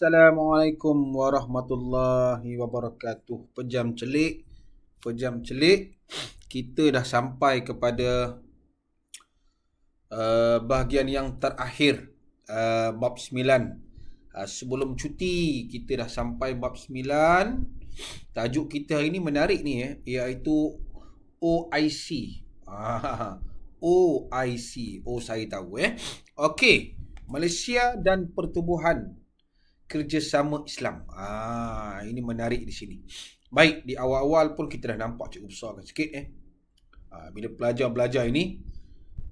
Assalamualaikum warahmatullahi wabarakatuh. Pejam celik. Kita dah sampai kepada bahagian yang terakhir, bab 9. Sebelum cuti kita dah sampai bab 9. Tajuk kita hari ni menarik ni, iaitu OIC. OIC. Saya tahu Okey, Malaysia dan Pertubuhan Kerjasama Islam. Ini menarik di sini. Baik, di awal-awal pun kita dah nampak cukup besar sikit bila belajar ini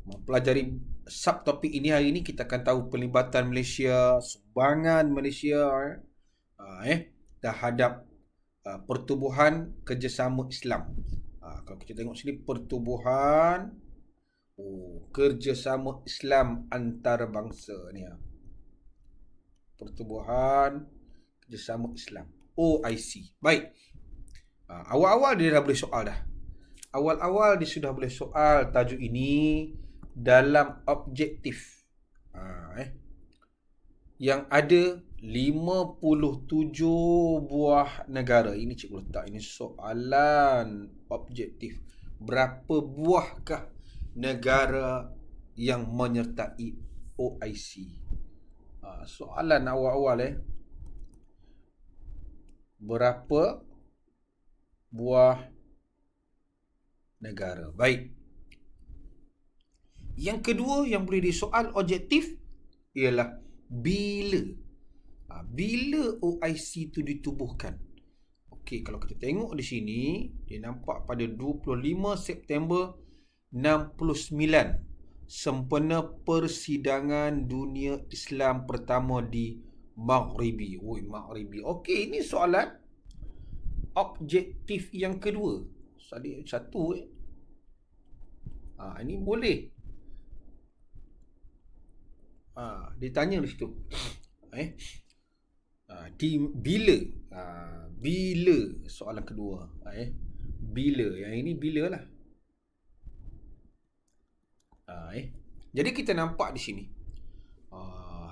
mempelajari subtopik ini hari ini, kita akan tahu pelibatan Malaysia, sumbangan Malaysia terhadap Pertubuhan Kerjasama Islam. Kalau kita tengok sini, Pertubuhan Kerjasama Islam Antarabangsa ni. Pertubuhan Kerjasama Islam, OIC. Baik. Awal-awal dia dah boleh soal dah. Awal-awal dia sudah boleh soal tajuk ini dalam objektif. Yang ada 57 buah negara. Ini cikgu letak, ini soalan objektif. Berapa buahkah negara yang menyertai OIC? Soalan awal-awal berapa buah negara? Baik. Yang kedua yang boleh disoal objektif ialah bila. Bila OIC itu ditubuhkan? Okey, kalau kita tengok di sini, dia nampak pada 25 September 69 sempena persidangan dunia Islam pertama di Maghribi. Maghribi. Okey, ini soalan objektif yang kedua. Satu ini boleh. Ditanya di situ. Bila? Bila soalan kedua. Bila? Yang ini bila lah. Jadi kita nampak di sini.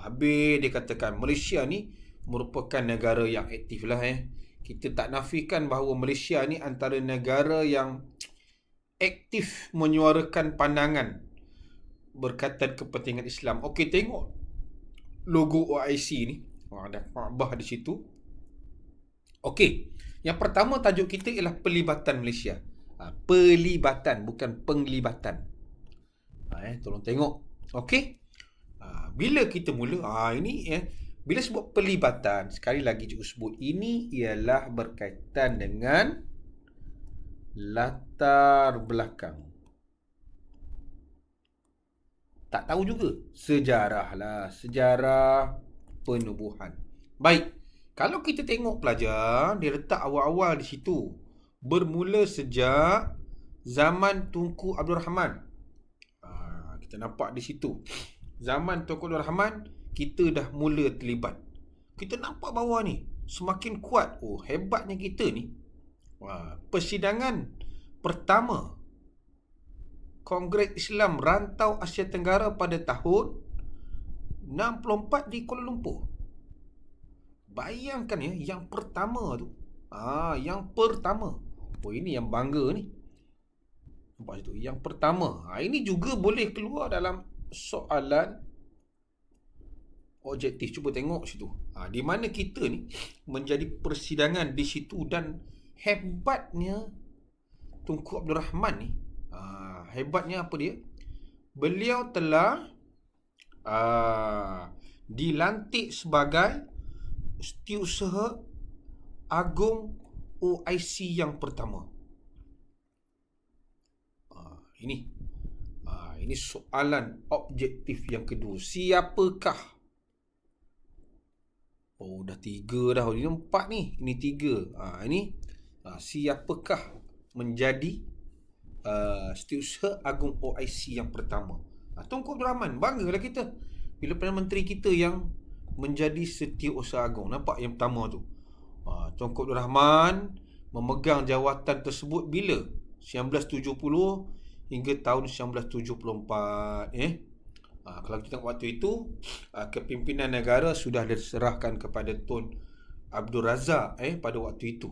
Habis dia katakan Malaysia ni merupakan negara yang aktif lah. Kita tak nafikan bahawa Malaysia ni antara negara yang aktif menyuarakan pandangan berkaitan kepentingan Islam. Okey, tengok logo OIC ni. Ada Kaabah di situ. Okey, yang pertama tajuk kita ialah pelibatan Malaysia. Pelibatan, bukan penglibatan. Tolong tengok. Okey. Bila kita mula, ini bila sebut pelibatan, sekali lagi cikgu sebut, ini ialah berkaitan dengan latar belakang. Tak tahu juga. Sejarah lah. Sejarah penubuhan. Baik. Kalau kita tengok pelajar, dia letak awal-awal di situ. Bermula sejak zaman Tunku Abdul Rahman. Kita nampak di situ. Zaman Tunku Abdul Rahman, kita dah mula terlibat. Kita nampak bawah ni semakin kuat. Hebatnya kita ni. Persidangan pertama Kongres Islam Rantau Asia Tenggara pada tahun 64 di Kuala Lumpur. Bayangkan yang pertama tu. Yang pertama. Ini yang bangga ni. Nampak situ, yang pertama. Ini juga boleh keluar dalam soalan objektif. Cuba tengok situ. Di mana kita ni menjadi persidangan di situ, dan hebatnya Tunku Abdul Rahman ni. Hebatnya apa dia? Beliau telah dilantik sebagai Setiausaha Agung OIC yang pertama. Ini soalan objektif yang kedua. Siapakah? Dah 3 dah. Ini 4 ni. Ini 3. Ini siapakah menjadi Setiausaha Agung OIC yang pertama? Tunku Abdul Rahman. Banggalah kita bila Perdana Menteri kita yang menjadi Setiausaha Agung. Nampak yang pertama tu. Tunku Abdul Rahman memegang jawatan tersebut bila? 1970 hingga tahun 1974. Kalau kita tengok waktu itu, kepimpinan negara sudah diserahkan kepada Tun Abdul Razak pada waktu itu.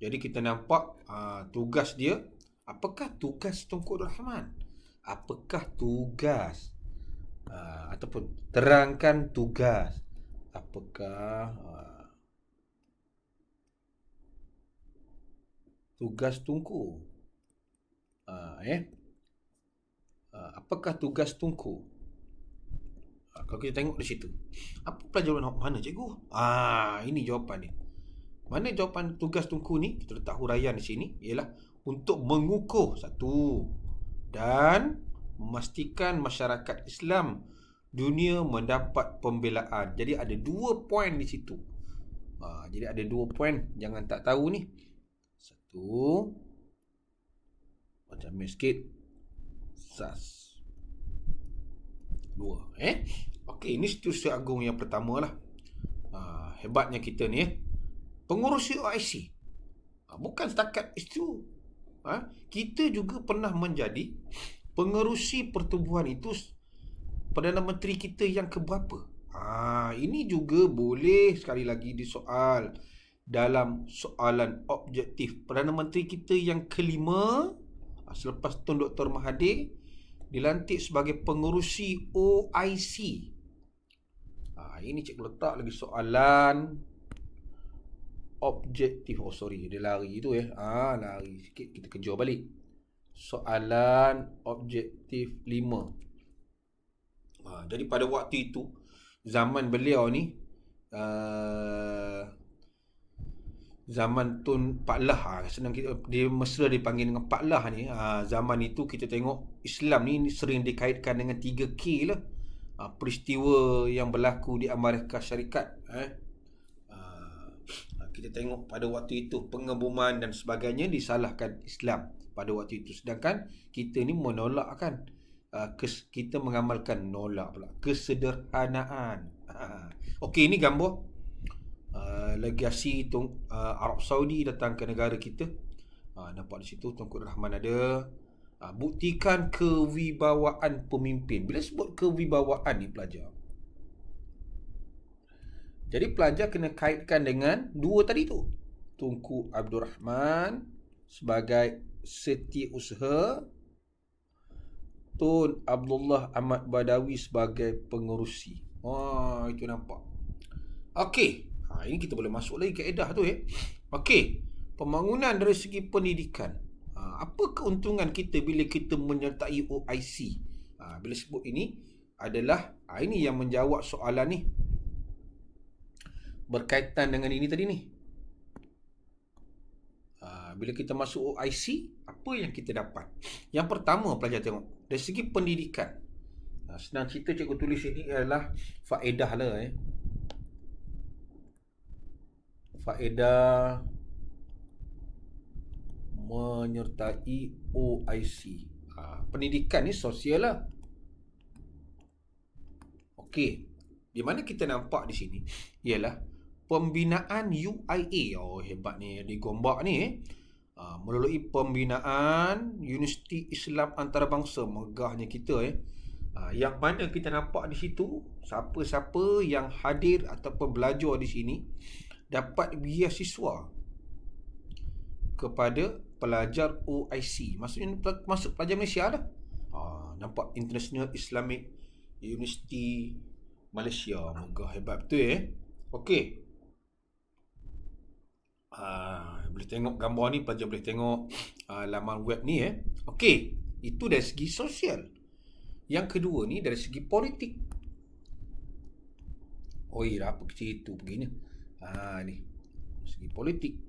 Jadi kita nampak tugas dia. Apakah tugas Tunku Abdul Rahman? Apakah tugas ataupun terangkan tugas? Apakah tugas Tunku? Apakah tugas Tunku? Kalau kita tengok di situ, apa pelajaran mana cikgu? Ini jawapan dia. Mana jawapan tugas Tunku ni? Kita letak huraian di sini, ialah untuk mengukuh satu dan memastikan masyarakat Islam dunia mendapat pembelaan. Jadi ada 2 poin di situ. Jadi ada 2 poin, jangan tak tahu ni. Satu, macam sikit. Sas. 2. Okey, ini Setiausaha Agung yang pertama lah. Hebatnya kita ni. Pengurusi OIC. Bukan setakat itu. Kita juga pernah menjadi pengerusi pertubuhan itu Perdana Menteri kita yang keberapa. Ini juga boleh sekali lagi disoal dalam soalan objektif. Perdana Menteri kita yang kelima, selepas Tun Dr. Mahathir, dilantik sebagai pengerusi OIC. Ini cikgu letak lagi soalan objektif. Dia lari tu lari sikit, kita kejar balik. Soalan objektif 5. Jadi pada waktu itu, zaman beliau ni, zaman Tun Pak Lah, senang dia mesra dipanggil dengan Pak Lah ni. Zaman itu kita tengok Islam ni sering dikaitkan dengan 3K lah. Peristiwa yang berlaku di Amerika Syarikat. Kita tengok pada waktu itu pengeboman dan sebagainya disalahkan Islam pada waktu itu. Sedangkan kita ni menolak kan. Kita mengamalkan kesederhanaan. Okey, ini gambar legasi Arab Saudi datang ke negara kita. Nampak di situ Tunku Abdul Rahman ada. Buktikan kewibawaan pemimpin. Bila sebut kewibawaan ni pelajar, jadi pelajar kena kaitkan dengan 2 tadi tu. Tunku Abdul Rahman sebagai setiausaha, Tun Abdullah Ahmad Badawi sebagai pengerusi. Itu nampak. Okey. Ini kita boleh masuk lagi kaedah tu Okey. Pembangunan dari segi pendidikan. Apa keuntungan kita bila kita menyertai OIC? Bila sebut ini adalah, ini yang menjawab soalan ni. Berkaitan dengan ini tadi ni. Bila kita masuk OIC, apa yang kita dapat? Yang pertama pelajar tengok, dari segi pendidikan. Senang cerita cikgu tulis ini adalah faedah lah faedah menyertai OIC. Pendidikan ni sosial lah. Okey. Di mana kita nampak di sini ialah pembinaan UIA. Hebat ni digombak ni melalui pembinaan Universiti Islam Antarabangsa. Megahnya kita yang mana kita nampak di situ, siapa-siapa yang hadir ataupun belajar di sini dapat beasiswa kepada pelajar OIC. Maksudnya masuk pelajar Malaysia dah. Nampak International Islamic University Malaysia. Megah, hebat betul Okey. Boleh tengok gambar ni, pelajar boleh tengok laman web ni Okey, itu dari segi sosial. Yang kedua ni dari segi politik. Apa kecil itu begini. Ni segi politik.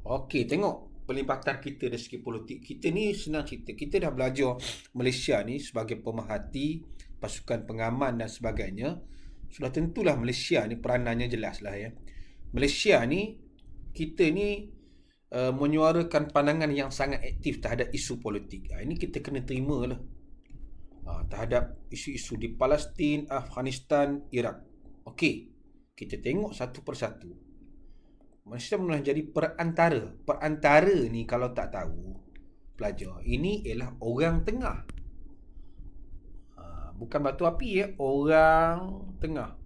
Okey, tengok pelibatan kita dari segi politik. Kita ni senang cerita, kita dah belajar Malaysia ni sebagai pemerhati, pasukan pengaman dan sebagainya. Sudah tentulah Malaysia ni peranannya jelas lah Malaysia ni, kita ni menyuarakan pandangan yang sangat aktif terhadap isu politik. Ini kita kena terima lah. Terhadap isu-isu di Palestin, Afghanistan, Iraq. Okey, kita tengok satu persatu. Malaysia pernah jadi perantara. Perantara ni kalau tak tahu pelajar, ini ialah orang tengah. Bukan batu api ya, orang tengah.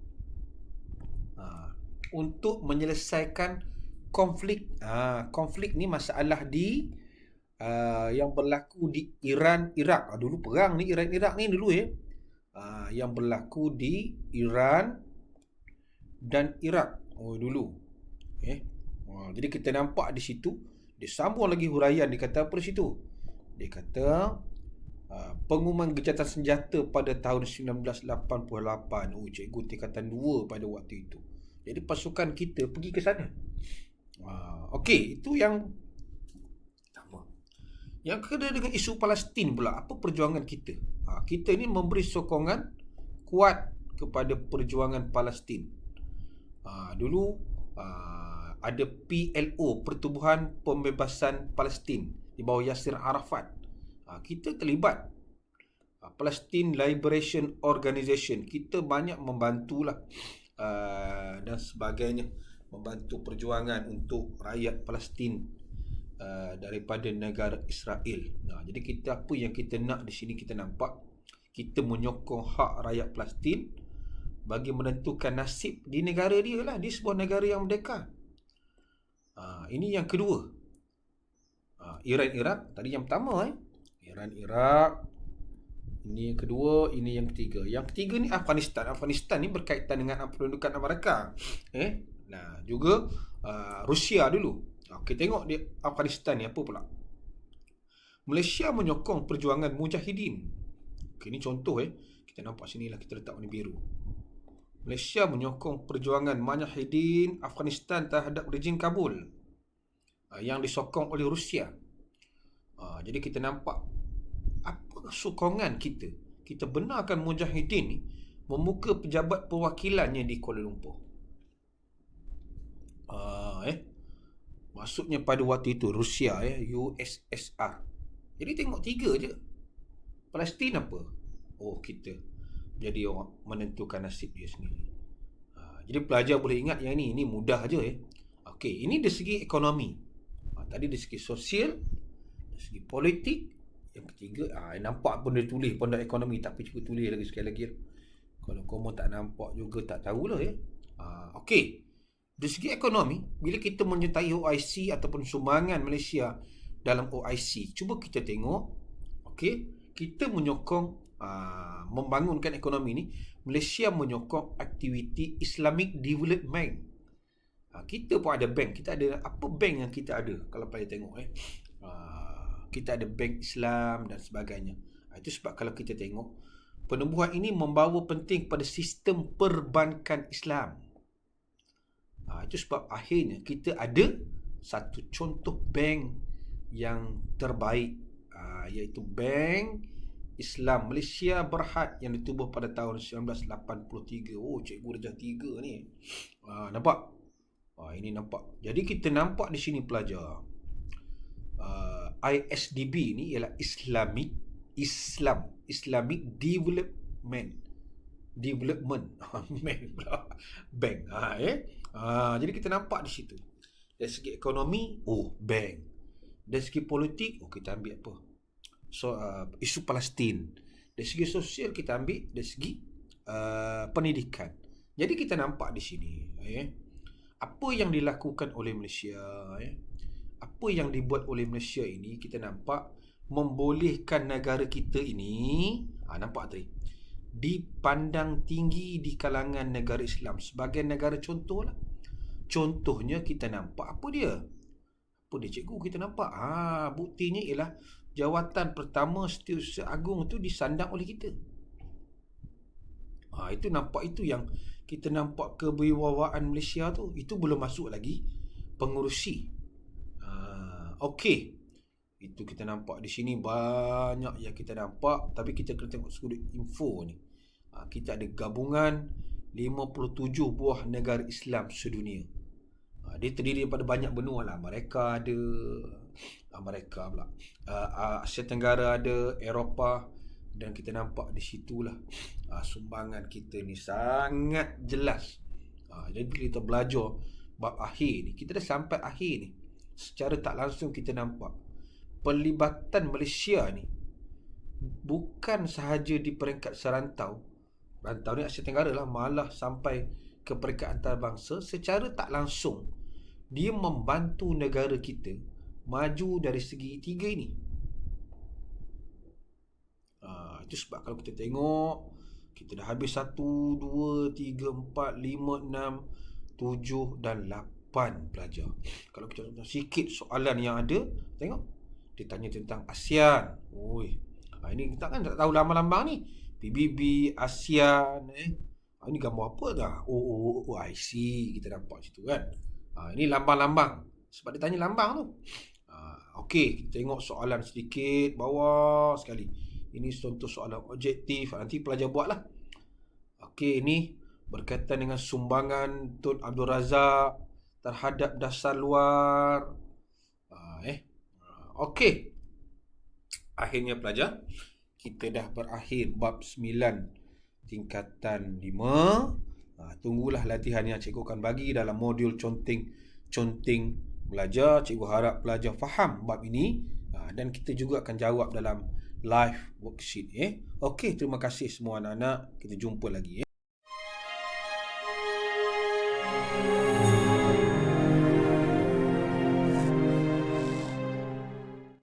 Untuk menyelesaikan konflik. Konflik ni masalah yang berlaku di Iran, Iraq. Dulu perang ni Iran, Iraq ni dulu ya. Yang berlaku di Iran dan Iraq. Dulu. Jadi kita nampak di situ, dia sambung lagi huraian, dia kata apa di situ? Dia kata pengumuman gencatan senjata pada tahun 1988. Cikgu tingkatan 2 pada waktu itu. Jadi pasukan kita pergi ke sana. Okey, itu yang pertama. Yang kedua dengan isu Palestin pula, apa perjuangan kita? Kita ini memberi sokongan kuat kepada perjuangan Palestin. Dulu ada PLO, Pertubuhan Pembebasan Palestin, di bawah Yasir Arafat. Kita terlibat. Palestine Liberation Organization. Kita banyak membantulah dan sebagainya, membantu perjuangan untuk rakyat Palestin daripada negara Israel. Jadi kita, apa yang kita nak di sini, kita nampak kita menyokong hak rakyat Palestin bagi menentukan nasib di negara dia lah, di sebuah negara yang merdeka. Ini yang kedua. Iran, Iraq tadi yang pertama. Iran, Iraq. Ini yang kedua, ini yang ketiga. Yang ketiga ni Afghanistan. Afghanistan ni berkaitan dengan pendudukan Amerika. Juga Rusia dulu. Kita tengok di Afghanistan ni apa pula. Malaysia menyokong perjuangan Mujahidin. Ini contoh kita nampak sini lah, kita letak warna biru. Malaysia menyokong perjuangan Mujahidin Afghanistan terhadap rejim Kabul yang disokong oleh Rusia. Jadi kita nampak apa sokongan kita. Kita benarkan Mujahidin ni membuka pejabat perwakilannya di Kuala Lumpur. Maksudnya pada waktu itu Rusia, USSR. Jadi tengok tiga je. Palestin apa? Kita jadi orang menentukan nasib dia sendiri. Jadi pelajar boleh ingat yang ini mudah aja Okey, ini dari segi ekonomi. Tadi dari segi sosial, dari segi politik. Yang ketiga, nampak pun dia tulis pun dah ekonomi, tapi cuba tulis lagi sekali lagi. Kalau kamu tak nampak juga tak tahulah Okey. Dari segi ekonomi, bila kita menyertai OIC ataupun sumbangan Malaysia dalam OIC, cuba kita tengok, okey, kita menyokong membangunkan ekonomi ni. Malaysia menyokong aktiviti Islamic Development. Kita pun ada bank. Kita ada apa bank yang kita ada? Kalau payah tengok kita ada bank Islam dan sebagainya. Itu sebab kalau kita tengok, penubuhan ini membawa penting pada sistem perbankan Islam. Itu sebab akhirnya kita ada satu contoh bank yang terbaik, iaitu Bank Islam Malaysia Berhad yang ditubuh pada tahun 1983. Cikgu darjah 3 ni. Nampak? Ini nampak. Jadi kita nampak di sini pelajar. ISDB ni ialah Islamic Development bank. Jadi kita nampak di situ. Dari segi ekonomi, bank. Dari segi politik, kita ambil apa? Isu Palestin. Dari segi sosial kita ambil dari segi pendidikan. Jadi kita nampak di sini apa yang dilakukan oleh Malaysia, apa yang dibuat oleh Malaysia ini, kita nampak membolehkan negara kita ini, nampak tadi, dipandang tinggi di kalangan negara Islam sebagai negara contoh lah. Contohnya kita nampak apa dia cikgu, kita nampak buktinya ialah jawatan pertama Setiausaha Agung tu disandang oleh kita. Itu nampak, itu yang kita nampak kewibawaan Malaysia tu. Itu belum masuk lagi pengurusi. Okey. Itu kita nampak di sini banyak yang kita nampak, tapi kita kena tengok sudut info ni. Kita ada gabungan 57 buah negara Islam sedunia. Dia terdiri daripada banyak benua lah. Amerika ada, Asia Tenggara ada, Eropah, dan kita nampak di situlah sumbangan kita ni sangat jelas. Jadi kita belajar bab akhir ni, kita dah sampai akhir ni, secara tak langsung kita nampak pelibatan Malaysia ni bukan sahaja di peringkat serantau, rantau ni Asia Tenggara lah, malah sampai ke peringkat antarabangsa, secara tak langsung dia membantu negara kita maju dari segi tiga ini. Itu sebab kalau kita tengok, kita dah habis 1, 2, 3, 4, 5, 6, 7 dan 8 pelajar. Kalau kita tengok sikit soalan yang ada, tengok dia tanya tentang ASEAN. Ini kita kan tak tahu lambang-lambang ni. PBB, ASEAN, ini gambar apa dah? IC kita nampak situ kan. Ini lambang-lambang. Sebab dia tanya lambang tu. Okey, kita tengok soalan sedikit bawah sekali. Ini contoh soalan objektif. Nanti pelajar buatlah. Okey, ini berkaitan dengan sumbangan Tun Abdul Razak terhadap dasar luar. Okey. Akhirnya pelajar, kita dah berakhir bab 9 tingkatan 5. Tunggulah latihan yang cikgu akan bagi dalam modul conteng belajar. Cikgu harap pelajar faham bab ini, dan kita juga akan jawab dalam live worksheet. Okey, terima kasih semua anak-anak. Kita jumpa lagi.